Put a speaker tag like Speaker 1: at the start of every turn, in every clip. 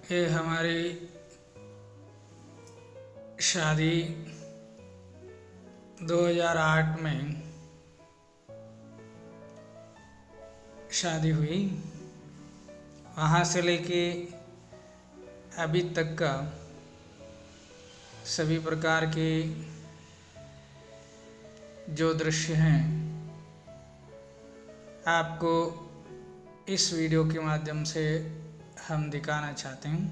Speaker 1: ये हमारी शादी 2008 में शादी हुई। वहाँ से लेके अभी तक का सभी प्रकार के जो दृश्य हैं आपको इस वीडियो के माध्यम से हम दिखाना चाहते हैं।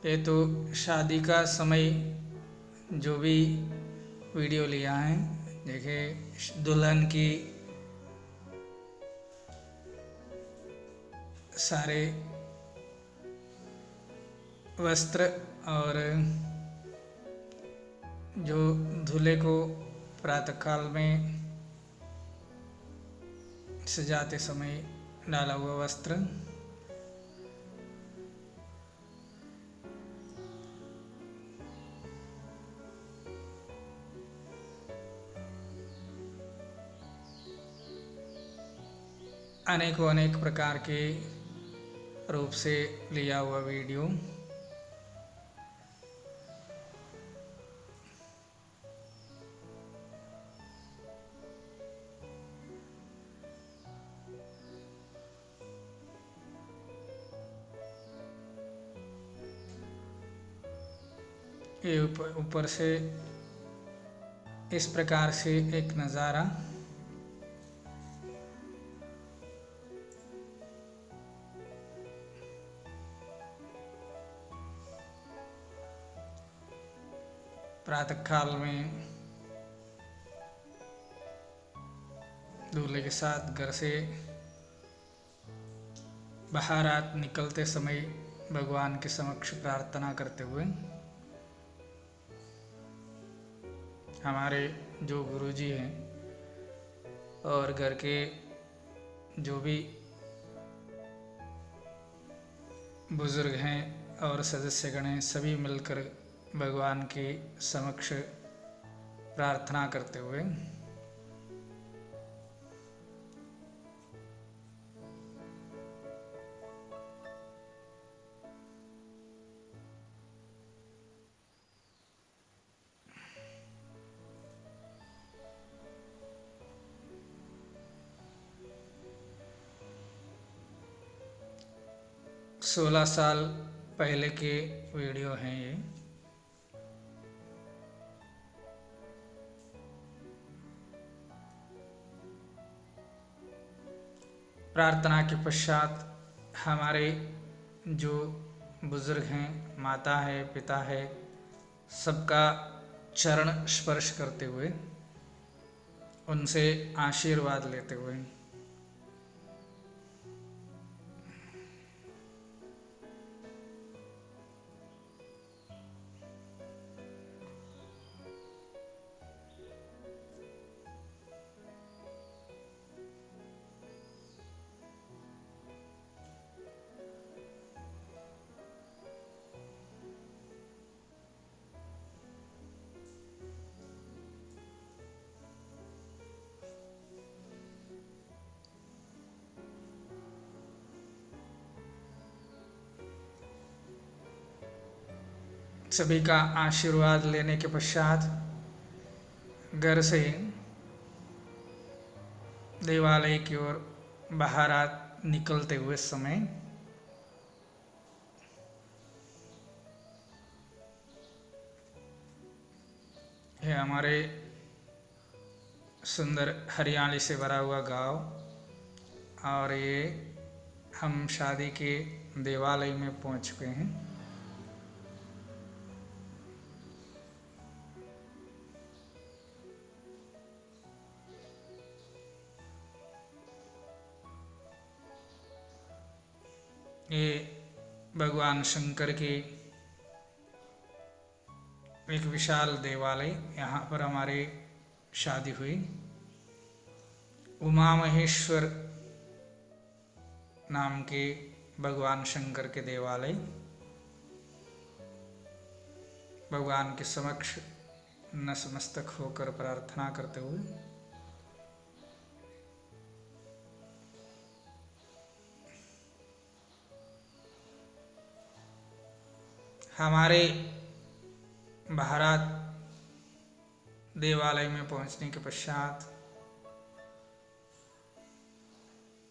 Speaker 1: ये तो शादी का समय जो भी वीडियो लिया है, देखिए दुल्हन की सारे वस्त्र और जो दूल्हे को प्रातःकाल में सजाते समय डाला हुआ वस्त्र, अनेकों अनेक प्रकार के रूप से लिया हुआ वीडियो। ये ऊपर से इस प्रकार से एक नज़ारा। प्रातःकाल में दूल्हे के साथ घर से बारात निकलते समय भगवान के समक्ष प्रार्थना करते हुए हमारे जो गुरुजी हैं और घर के जो भी बुजुर्ग हैं और सदस्यगण हैं, सभी मिलकर भगवान के समक्ष प्रार्थना करते हुए सोलह साल पहले के वीडियो हैं ये। प्रार्थना के पश्चात हमारे जो बुजुर्ग हैं, माता है, पिता है, सबका चरण स्पर्श करते हुए उनसे आशीर्वाद लेते हुए सभी का आशीर्वाद लेने के पश्चात घर से देवालय की ओर बारात निकलते हुए समय ये हमारे सुंदर हरियाली से भरा हुआ गांव, और ये हम शादी के देवालय में पहुंच चुके हैं। ये भगवान शंकर की एक विशाल देवालय, यहाँ पर हमारी शादी हुई। उमा महेश्वर नाम के भगवान शंकर के देवालय, भगवान के समक्ष नतमस्तक होकर प्रार्थना करते हुए हमारे बारात देवालय में पहुंचने के पश्चात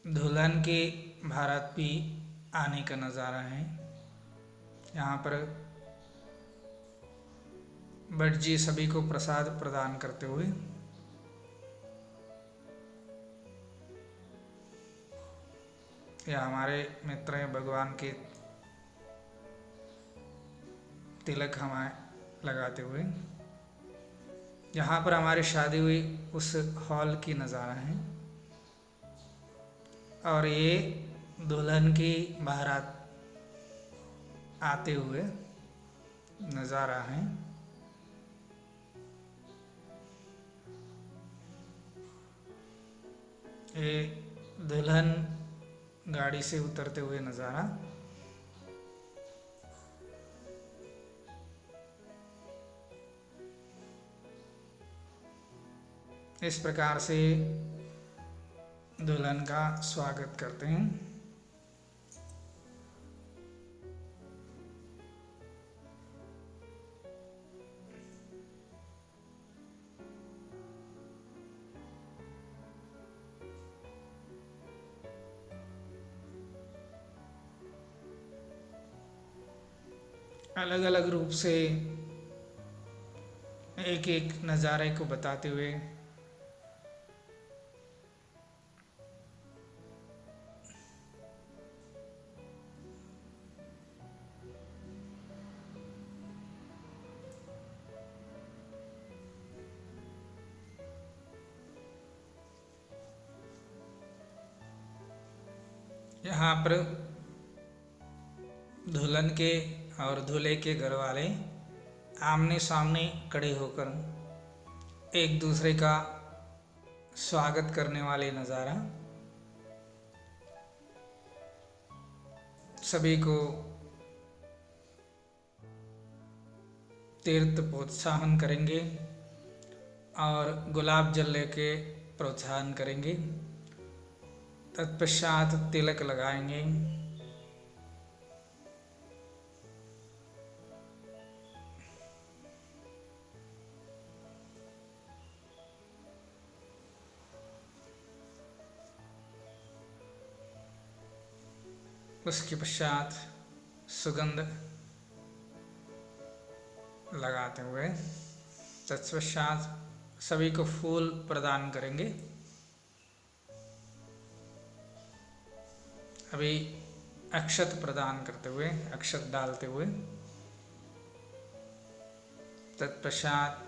Speaker 1: दुल्हन के बारात भी आने का नज़ारा है। यहाँ पर भट्ट जी सभी को प्रसाद प्रदान करते हुए या हमारे मित्र हैं भगवान के तिलक हमें लगाते हुए जहाँ पर हमारी शादी हुई उस हॉल की नज़ारा है। और ये दुल्हन की बारात आते हुए नज़ारा है। ये दुल्हन गाड़ी से उतरते हुए नज़ारा। इस प्रकार से दुल्हन का स्वागत करते हैं। अलग अलग रूप से एक एक नज़ारे को बताते हुए यहाँ पर दुल्हन के और दूल्हे के घर वाले आमने सामने खड़े होकर एक दूसरे का स्वागत करने वाले नज़ारा। सभी को तीर्थ प्रोत्साहन करेंगे और गुलाब जल लेके प्रोत्साहन करेंगे। तत्पश्चात तिलक लगाएंगे। उसके पश्चात सुगंध लगाते हुए तत्पश्चात सभी को फूल प्रदान करेंगे। अभी अक्षत प्रदान करते हुए, अक्षत डालते हुए तत्पश्चात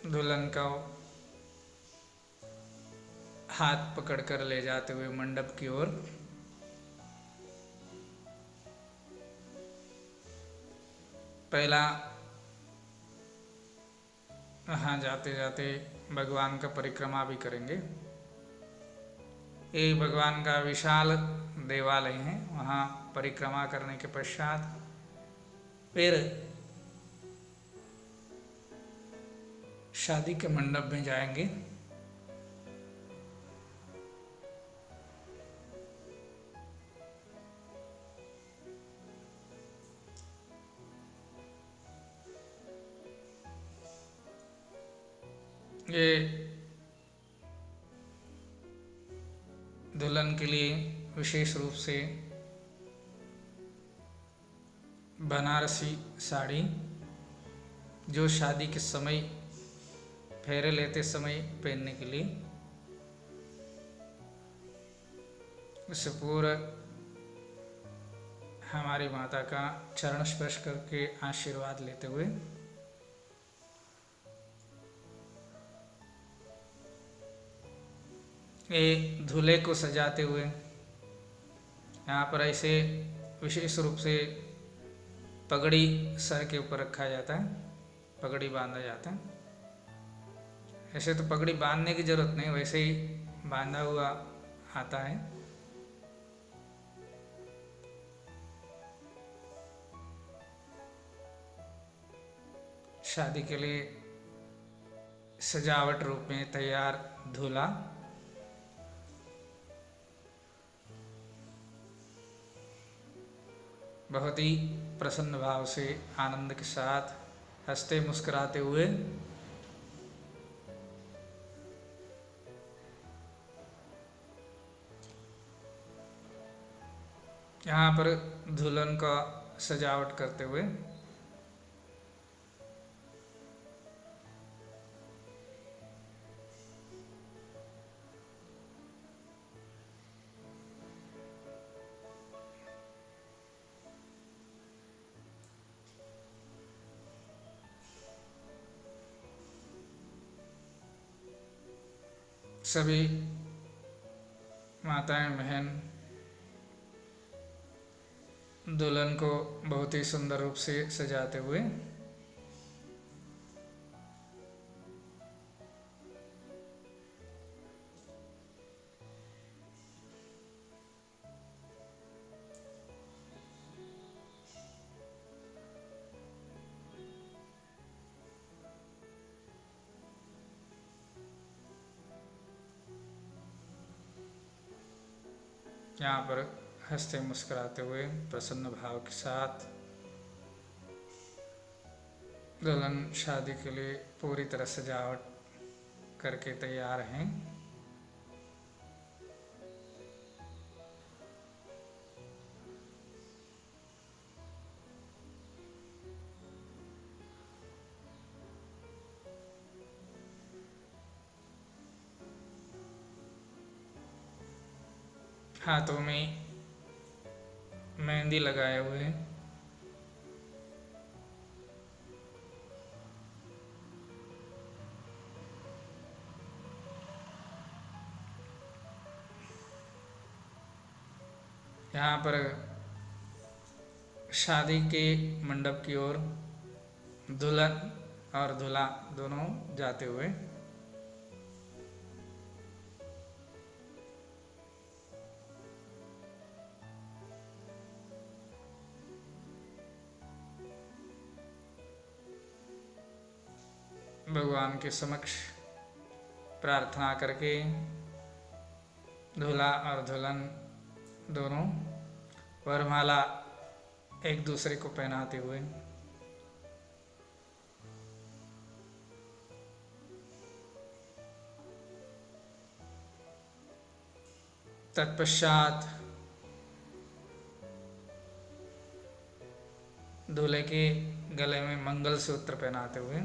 Speaker 1: दुल्हन का हाथ पकड़कर ले जाते हुए मंडप की ओर पहला वहाँ जाते जाते भगवान का परिक्रमा भी करेंगे। ये भगवान का विशाल देवालय है। वहाँ परिक्रमा करने के पश्चात फिर शादी के मंडप में जाएंगे। ये दुल्हन के लिए विशेष रूप से बनारसी साड़ी जो शादी के समय फेरे लेते समय पहनने के लिए उससे पूर्व हमारी माता का चरण स्पर्श करके आशीर्वाद लेते हुए ये दूल्हे को सजाते हुए यहाँ पर ऐसे विशेष रूप से पगड़ी सर के ऊपर रखा जाता है, पगड़ी बांधा जाता है। ऐसे तो पगड़ी बांधने की जरूरत नहीं, वैसे ही बांधा हुआ आता है। शादी के लिए सजावट रूप में तैयार दूल्हा बहुत ही प्रसन्न भाव से आनंद के साथ हंसते मुस्कुराते हुए यहाँ पर दुल्हन का सजावट करते हुए सभी माताएं बहन दुल्हन को बहुत ही सुंदर रूप से सजाते हुए यहाँ पर हंसते मुस्कुराते हुए प्रसन्न भाव के साथ दुल्हन शादी के लिए पूरी तरह सजावट करके तैयार हैं। हाथों में मेहंदी लगाए हुए हैं। यहाँ पर शादी के मंडप की ओर दुल्हन और दूल्हा दोनों जाते हुए भगवान के समक्ष प्रार्थना करके दूल्हा और दुल्हन दोनों वरमाला एक दूसरे को पहनाते हुए तत्पश्चात दूल्हे के गले में मंगलसूत्र पहनाते हुए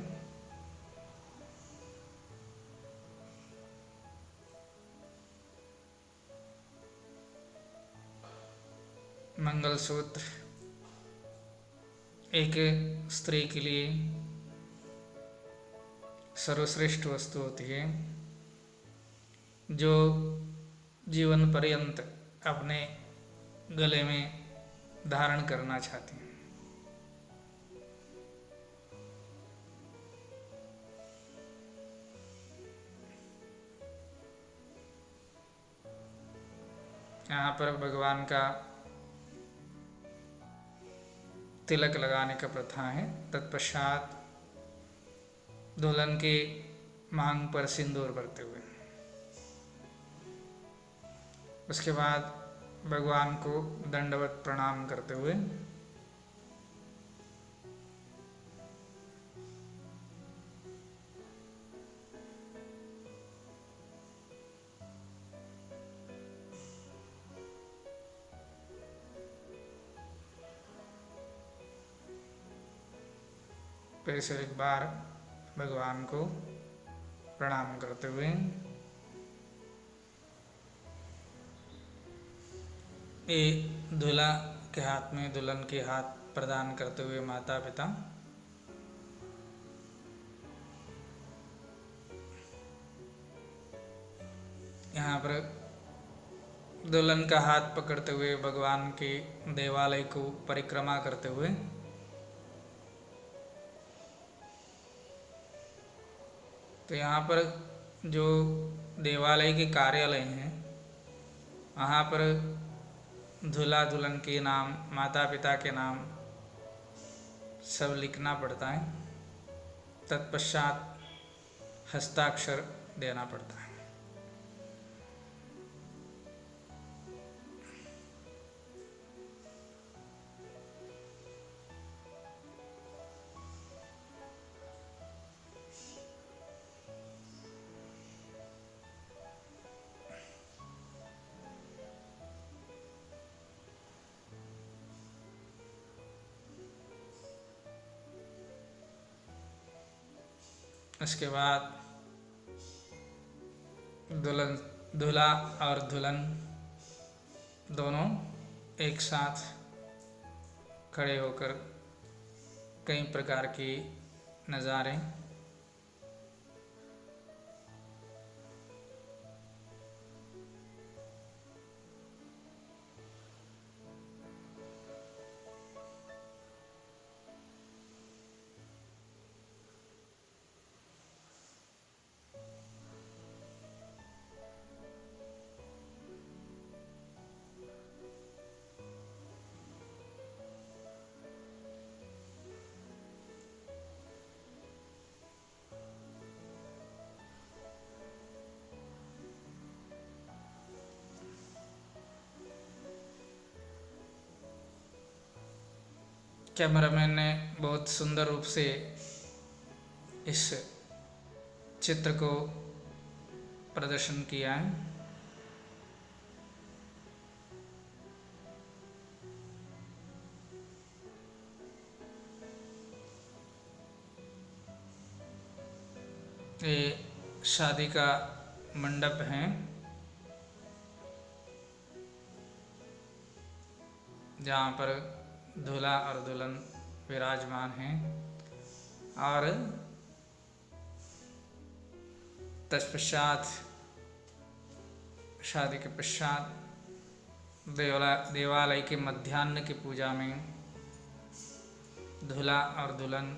Speaker 1: मंगलसूत्र एक स्त्री के लिए सर्वश्रेष्ठ वस्तु होती है जो जीवन पर्यंत अपने गले में धारण करना चाहती हैं। यहाँ पर भगवान का तिलक लगाने का प्रथा है। तत्पश्चात दुल्हन के मांग पर सिंदूर भरते हुए उसके बाद भगवान को दंडवत प्रणाम करते हुए फिर से एक बार भगवान को प्रणाम करते हुए ये दूल्हा के हाथ में दुल्हन के हाथ प्रदान करते हुए माता पिता यहाँ पर दुल्हन का हाथ पकड़ते हुए भगवान के देवालय को परिक्रमा करते हुए तो यहाँ पर जो देवालय के कार्यालय हैं वहाँ पर दूल्हा दुल्हन के नाम माता पिता के नाम सब लिखना पड़ता है। तत्पश्चात हस्ताक्षर देना पड़ता है। उसके बाद दुल्हन दूल्हा और दुल्हन दोनों एक साथ खड़े होकर कई प्रकार के नज़ारे कैमरामैन ने बहुत सुंदर रूप से इस चित्र को प्रदर्शन किया है। ये शादी का मंडप है जहाँ पर दूल्हा और दुल्हन विराजमान हैं और तत्पश्चात शादी के पश्चात देवालय के मध्याह्न की पूजा में दूल्हा और दुल्हन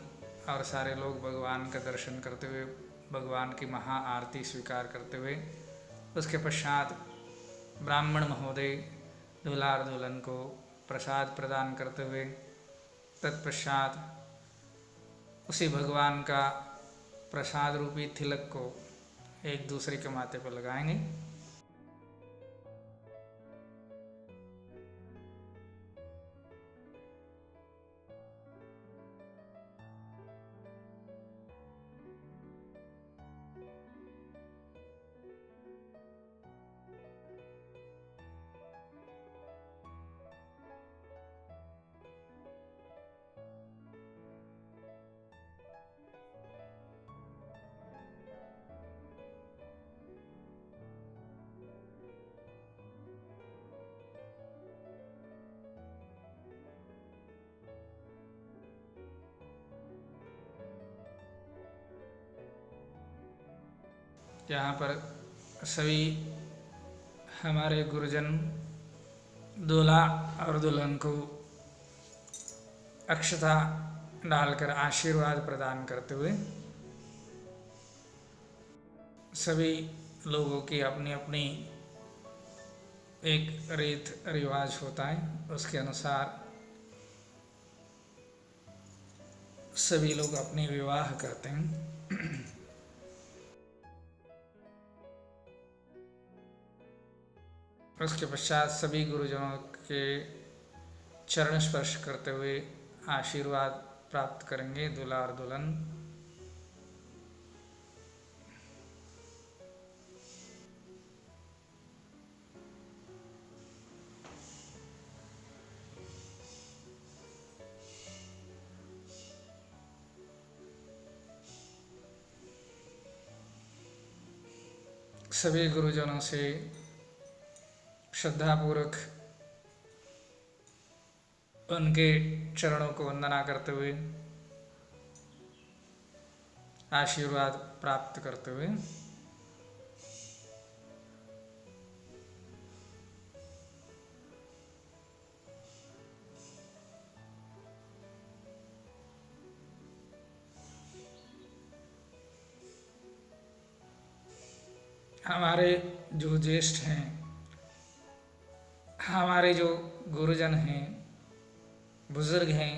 Speaker 1: और सारे लोग भगवान का दर्शन करते हुए भगवान की महाआरती स्वीकार करते हुए उसके पश्चात ब्राह्मण महोदय दूल्हा और दुल्हन को प्रसाद प्रदान करते हुए तत्पश्चात उसी भगवान का प्रसाद रूपी तिलक को एक दूसरे के माथे पर लगाएंगे। यहाँ पर सभी हमारे गुरुजन दूल्हा और दुल्हन को अक्षता डालकर आशीर्वाद प्रदान करते हुए सभी लोगों की अपनी अपनी एक रीत रिवाज होता है, उसके अनुसार सभी लोग अपनी विवाह करते हैं। उसके पश्चात सभी गुरुजनों के चरण स्पर्श करते हुए आशीर्वाद प्राप्त करेंगे दूल्हा और दुल्हन। सभी गुरुजनों से श्रद्धापूर्वक उनके चरणों को वंदना करते हुए आशीर्वाद प्राप्त करते हुए हमारे जो ज्येष्ठ हैं, हमारे जो गुरुजन हैं, बुजुर्ग हैं,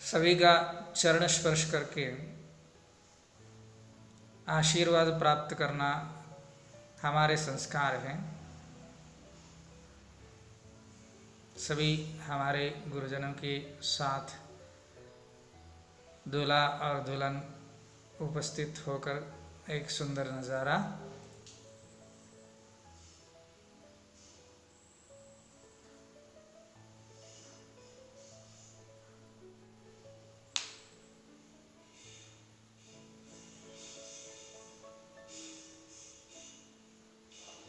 Speaker 1: सभी का चरण स्पर्श करके आशीर्वाद प्राप्त करना हमारे संस्कार हैं। सभी हमारे गुरुजनों के साथ दूल्हा और दुल्हन उपस्थित होकर एक सुंदर नज़ारा।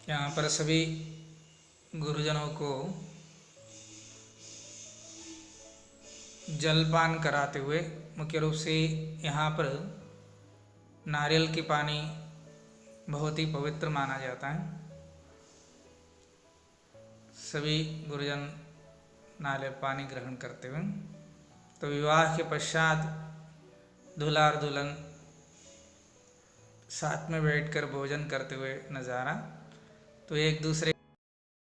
Speaker 1: यहाँ पर सभी गुरुजनों को जलपान कराते हुए, मुख्य रूप से यहाँ पर नारियल की पानी बहुत ही पवित्र माना जाता है। सभी गुरुजन नारियल पानी ग्रहण करते हुए, तो विवाह के पश्चात दूल्हा और दुल्हन साथ में बैठकर भोजन करते हुए नज़ारा, तो एक दूसरे